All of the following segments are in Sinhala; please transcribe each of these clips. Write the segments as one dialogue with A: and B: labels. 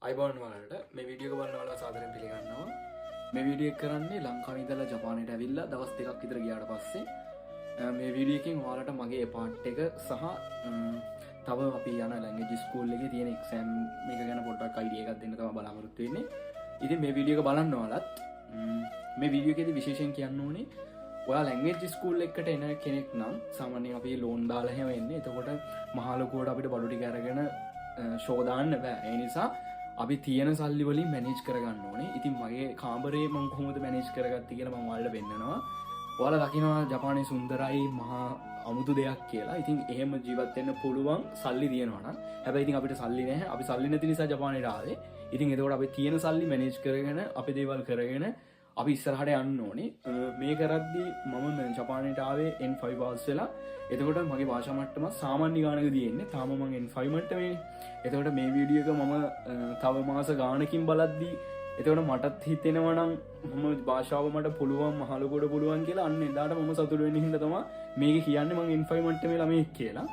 A: අයිබෝන් වලට මේ වීඩියෝ එක බලන ඔයාලා සාදරයෙන් පිළිගන්නවා. මේ වීඩියෝ එක කරන්නේ ලංකාවේ ඉඳලා ජපානයට ඇවිල්ලා දවස් 2ක් විතර ගියාට පස්සේ මේ වීඩියෝ එකෙන් ඔයාලට මගේ පාර්ට් එක සහ තව අපි යන ලැන්ග්වේජ් ස්කූල් එකේ තියෙන එක්සෑම් එක ගැන පොඩ්ඩක් අයිඩියා එකක් දෙන්න තමයි බලාපොරොත්තු වෙන්නේ. ඉතින් මේ වීඩියෝ එක බලන්න ඔයාලත් මේ වීඩියෝ එකේදී විශේෂයෙන් කියන්න ඕනේ ඔයා ලැන්ග්වේජ් ස්කූල් එකකට එන කෙනෙක් නම් සාමාන්‍යයෙන් අපි ලෝන් දාලා හැම එන්නේ. එතකොට මහා ලොකුවට අපිට බඩු ටික අරගෙන ෂෝ දාන්න බෑ. ඒ නිසා අපි තියෙන සල්ලි වලින් මැනේජ් කරගන්න ඕනේ. ඉතින් මගේ කාමරේ මම කොහොමද මැනේජ් කරගත්තේ කියලා මම ඔයාලට පෙන්නනවා. ඔයාලා දකිනවා ජපානයේ සුන්දරයි මහා අමුතු දෙයක් කියලා. ඉතින් එහෙම ජීවත් වෙන්න පුළුවන් සල්ලි තියෙනවා නම්. හැබැයි ඉතින් අපිට සල්ලි නැහැ. අපි සල්ලි නැති නිසා ජපානයට ආවේ. ඉතින් එතකොට අපි තියෙන සල්ලි මැනේජ් කරගෙන අපි දේවල් කරගෙන අපි ඉස්සරහට යන්න ඕනේ. මේ කරද්දී මම ජපානයට ආවේ N5 පාස් වෙලා. එතකොට මගේ භාෂා මට්ටම සාමාන්‍ය ගානක තියෙන්නේ. තාම මම N5 මට්ටමේනේ. එතකොට මේ වීඩියෝ එක මම තව මාස ගානකින් බලද්දී එතකොට මටත් හිතෙනවා නම් මම භාෂාව මට පුළුවන් මහලොකුට පුළුවන් කියලා අන්න එදාට මම සතුටු වෙන්න හින්දා තමයි මේක කියන්නේ මම N5 මට්ටමේ ළමයෙක් කියලා.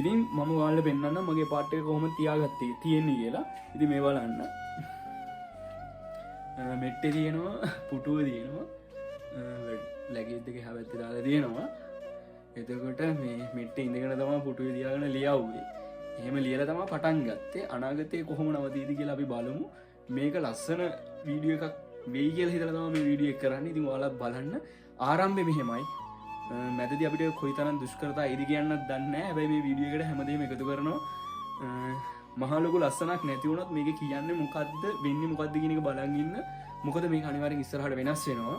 A: ඉතින් මම ඔයාලට පෙන්නන්නම් මගේ පාර්ට් එක කොහොමද තියාගත්තේ තියෙන්නේ කියලා. ඉතින් මේ බලන්න. මෙට්ටේ තියෙනවා පුටුව තියෙනවා ලැගේජ් දෙකේ හැවැත්තේ දාලා තියෙනවා. එතකොට මේ මෙට්ටේ ඉඳගෙන තමයි පුටුවේ තියාගෙන ලියවුවේ. එහෙම ලියලා තමයි පටන් ගත්තේ. අනාගතේ කොහොම නවතීද කියලා අපි බලමු. මේක ලස්සන වීඩියෝ එකක් වෙයි කියලා හිතලා තමයි මේ වීඩියෝ එක කරන්නේ. ඉතින් ඔයාලා බලන්න. ආරම්භය මෙහෙමයි. මැදදී අපිට කොයිතරම් දුෂ්කරතා එයිද කියන්නත් දන්නේ නැහැ. හැබැයි මේ වීඩියෝ එකට හැමදේම එකතු කරනවා. මහා ලොකු ලස්සනක් නැති වුණොත් මේක කියන්නේ මොකද්ද වෙන්නේ මොකද්ද කියන එක බලන් ඉන්න. මොකද මේක අනිවාර්යෙන් ඉස්සරහට වෙනස් වෙනවා.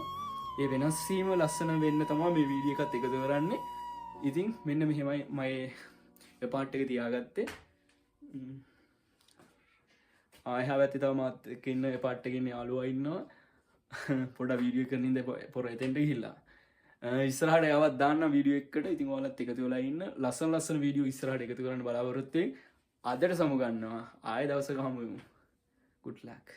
A: ඒ වෙනස් වීම ලස්සන වෙන්න තමයි මේ වීඩියෝ එකත් එකතු කරන්නේ. ඉතින් මෙන්න මෙහෙමයි මම මේ පාර්ට් එක තියාගත්තේ. ආයෙ හැවැත්තේ තව මාත් එක්ක ඉන්න ඒ පාර්ට් එකේ ඉන්න යාළුවා ඉන්නවා. පොඩ වීඩියෝ එකකින් ඉඳ පොර එතෙන්ට ගිහිල්ලා. ඉස්සරහට යවත් දාන්න වීඩියෝ එකකට. ඉතින් ඔයාලත් එකතු වෙලා ඉන්න. ලස්සන වීඩියෝ ඉස්සරහට එකතු කරන්න බලාපොරොත්තු වෙන්නේ. අදට සමු ගන්නවා. ආයෙ දවසක හමු වෙමු. good luck.